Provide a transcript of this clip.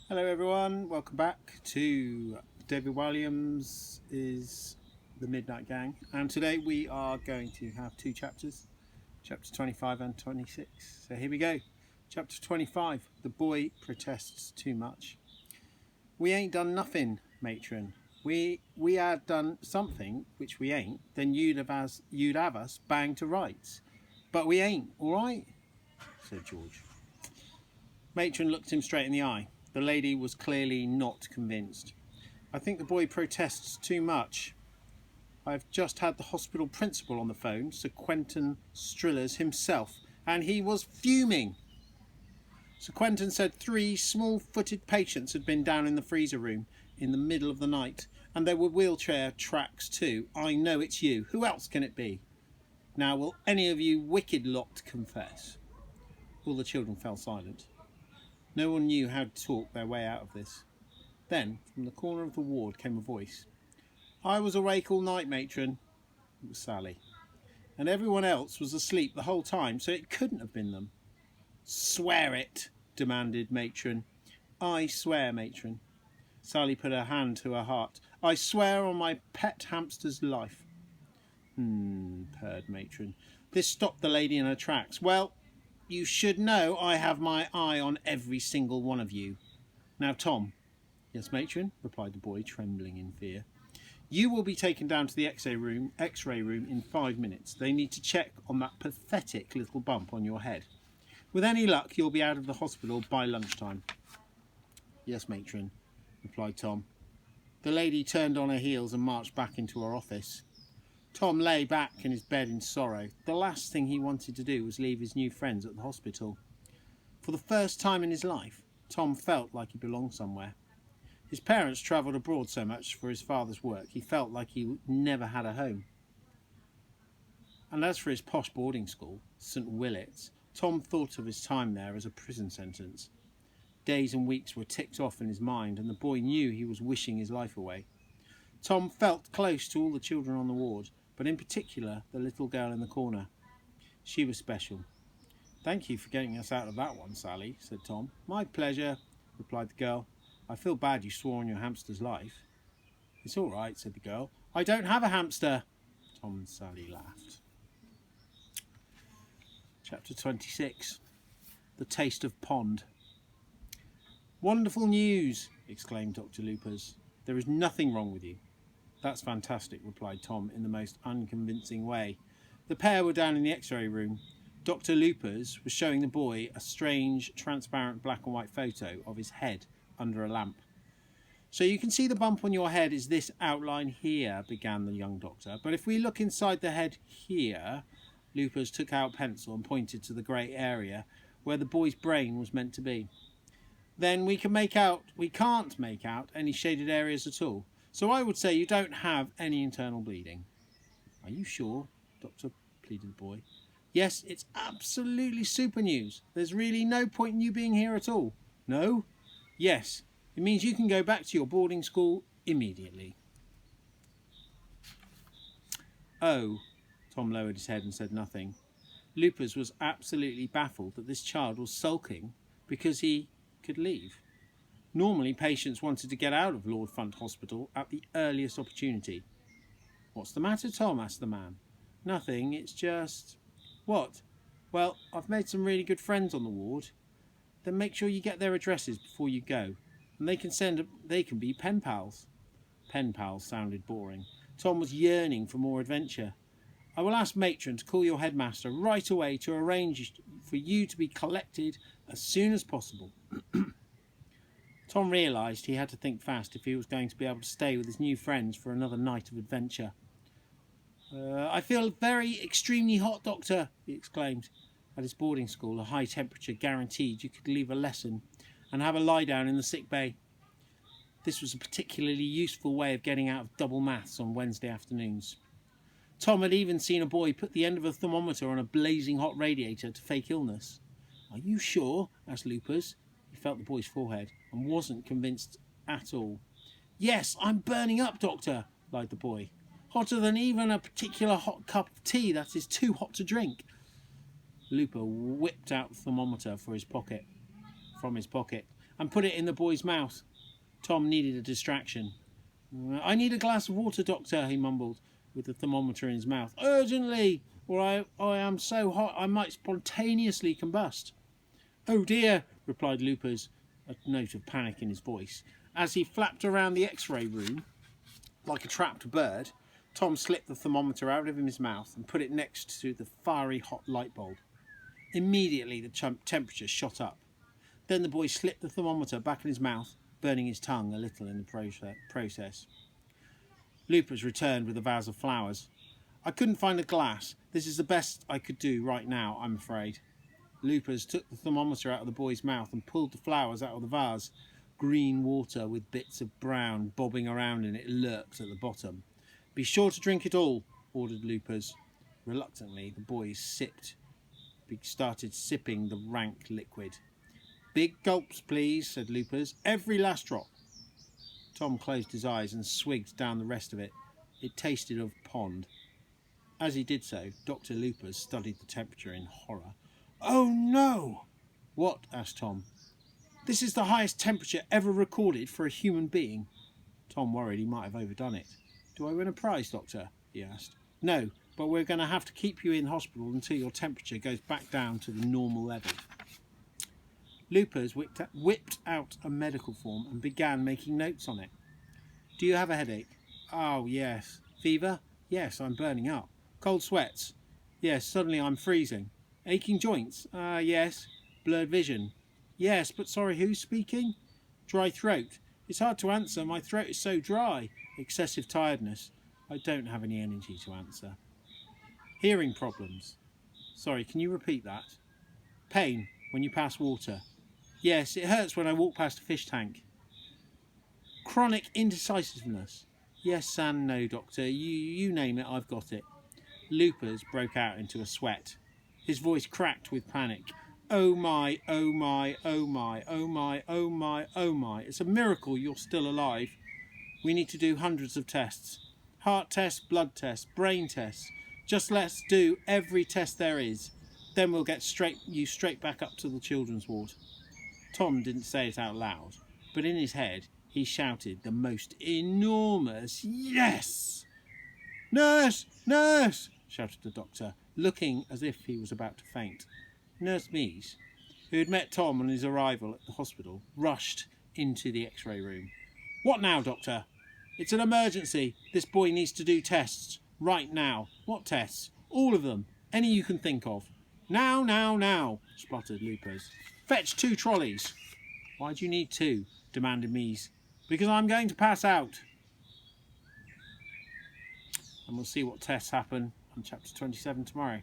Hello everyone, welcome back to David Williams is The Midnight Gang, and today we are going to have two chapters, chapter 25 and 26. So here we go. Chapter 25, The Boy Protests Too Much. We ain't done nothing, matron. We had done something which we ain't, then you'd have us bang to rights. But we ain't, alright? Said George. Matron looked him straight in the eye. The lady was clearly not convinced. I think the boy protests too much. I've just had the hospital principal on the phone, Sir Quentin Strillers himself, and he was fuming. Sir Quentin said 3 small-footed patients had been down in the freezer room in the middle of the night, and there were wheelchair tracks too. I know it's you. Who else can it be? Now, will any of you wicked lot confess? All the children fell silent. No one knew how to talk their way out of this. Then, from the corner of the ward came a voice. I was awake all night, matron. It was Sally. And everyone else was asleep the whole time, so it couldn't have been them. Swear it, demanded matron. I swear, matron. Sally put her hand to her heart. I swear on my pet hamster's life. Purred matron. This stopped the lady in her tracks. Well, you should know I have my eye on every single one of you. Now, Tom. Yes, matron, replied the boy, trembling in fear. You will be taken down to the X-ray room in 5 minutes. They need to check on that pathetic little bump on your head. With any luck, you'll be out of the hospital by lunchtime. Yes, matron, replied Tom. The lady turned on her heels and marched back into her office. Tom lay back in his bed in sorrow. The last thing he wanted to do was leave his new friends at the hospital. For the first time in his life, Tom felt like he belonged somewhere. His parents travelled abroad so much for his father's work, he felt like he never had a home. And as for his posh boarding school, St. Willets, Tom thought of his time there as a prison sentence. Days and weeks were ticked off in his mind, and the boy knew he was wishing his life away. Tom felt close to all the children on the ward, but in particular the little girl in the corner. She was special. Thank you for getting us out of that one, Sally, said Tom. My pleasure, replied the girl. I feel bad you swore on your hamster's life. It's all right, said the girl. I don't have a hamster. Tom and Sally laughed. Chapter 26. The Taste of Pond. Wonderful news, exclaimed Dr. Loopers. There is nothing wrong with you. That's fantastic, replied Tom in the most unconvincing way. The pair were down in the X-ray room. Dr. Loopers was showing the boy a strange, transparent black and white photo of his head under a lamp. So you can see the bump on your head is this outline here, began the young doctor. But if we look inside the head here, Loopers took out a pencil and pointed to the grey area where the boy's brain was meant to be. Then we can't make out any shaded areas at all. So I would say you don't have any internal bleeding. Are you sure, Doctor? Pleaded the boy. Yes, it's absolutely super news. There's really no point in you being here at all. No? Yes. It means you can go back to your boarding school immediately. Oh, Tom lowered his head and said nothing. Loopers was absolutely baffled that this child was sulking because he could leave. Normally, patients wanted to get out of Lord Front Hospital at the earliest opportunity. What's the matter, Tom? Asked the man. Nothing, it's just... What? Well, I've made some really good friends on the ward. Then make sure you get their addresses before you go, and they can be pen pals. Pen pals sounded boring. Tom was yearning for more adventure. I will ask matron to call your headmaster right away to arrange for you to be collected as soon as possible. Tom realised he had to think fast if he was going to be able to stay with his new friends for another night of adventure. I feel very extremely hot, Doctor, he exclaimed. At his boarding school, a high temperature guaranteed you could leave a lesson and have a lie down in the sick bay. This was a particularly useful way of getting out of double maths on Wednesday afternoons. Tom had even seen a boy put the end of a thermometer on a blazing hot radiator to fake illness. Are you sure? Asked Loopers. He felt the boy's forehead and wasn't convinced at all. Yes, I'm burning up, Doctor, lied the boy. Hotter than even a particular hot cup of tea that is too hot to drink. Looper whipped out the thermometer from his pocket. and put it in the boy's mouth. Tom needed a distraction. I need a glass of water, doctor, he mumbled, with the thermometer in his mouth. Urgently, or I am so hot I might spontaneously combust. Oh dear, replied Lupus, a note of panic in his voice. As he flapped around the X-ray room like a trapped bird, Tom slipped the thermometer out of his mouth and put it next to the fiery hot light bulb. Immediately the temperature shot up. Then the boy slipped the thermometer back in his mouth, burning his tongue a little in the process. Lupus returned with a vase of flowers. I couldn't find a glass. This is the best I could do right now, I'm afraid. Lupus took the thermometer out of the boy's mouth and pulled the flowers out of the vase. Green water with bits of brown bobbing around in it lurked at the bottom. Be sure to drink it all, ordered Lupus. Reluctantly, the boy started sipping the rank liquid. Big gulps, please, said Lupus. Every last drop. Tom closed his eyes and swigged down the rest of it. It tasted of pond. As he did so, Dr. Lupus studied the temperature in horror. Oh no! What? Asked Tom. This is the highest temperature ever recorded for a human being. Tom worried he might have overdone it. Do I win a prize, Doctor? He asked. No, but we're going to have to keep you in hospital until your temperature goes back down to the normal level. Lupus whipped out a medical form and began making notes on it. Do you have a headache? Oh, yes. Fever? Yes, I'm burning up. Cold sweats? Yes, suddenly I'm freezing. Aching joints? Yes. Blurred vision? Yes, but sorry, who's speaking? Dry throat? It's hard to answer, my throat is so dry. Excessive tiredness? I don't have any energy to answer. Hearing problems? Sorry, can you repeat that? Pain when you pass water? Yes, it hurts when I walk past a fish tank. Chronic indecisiveness? Yes and no, Doctor. You name it, I've got it. Lupus broke out into a sweat. His voice cracked with panic. Oh my, oh my, oh my, oh my, oh my, oh my. It's a miracle you're still alive. We need to do hundreds of tests. Heart tests, blood tests, brain tests. Just let's do every test there is. Then we'll get you straight back up to the children's ward. Tom didn't say it out loud, but in his head he shouted the most enormous yes! Nurse! Nurse! Shouted the doctor, looking as if he was about to faint. Nurse Mees, who had met Tom on his arrival at the hospital, rushed into the X-ray room. What now, Doctor? It's an emergency. This boy needs to do tests. Right now. What tests? All of them. Any you can think of. Now, now, now, spluttered Lupus. Fetch 2 trolleys. Why do you need 2? Demanded Mees. Because I'm going to pass out. And we'll see what tests happen on chapter 27 tomorrow.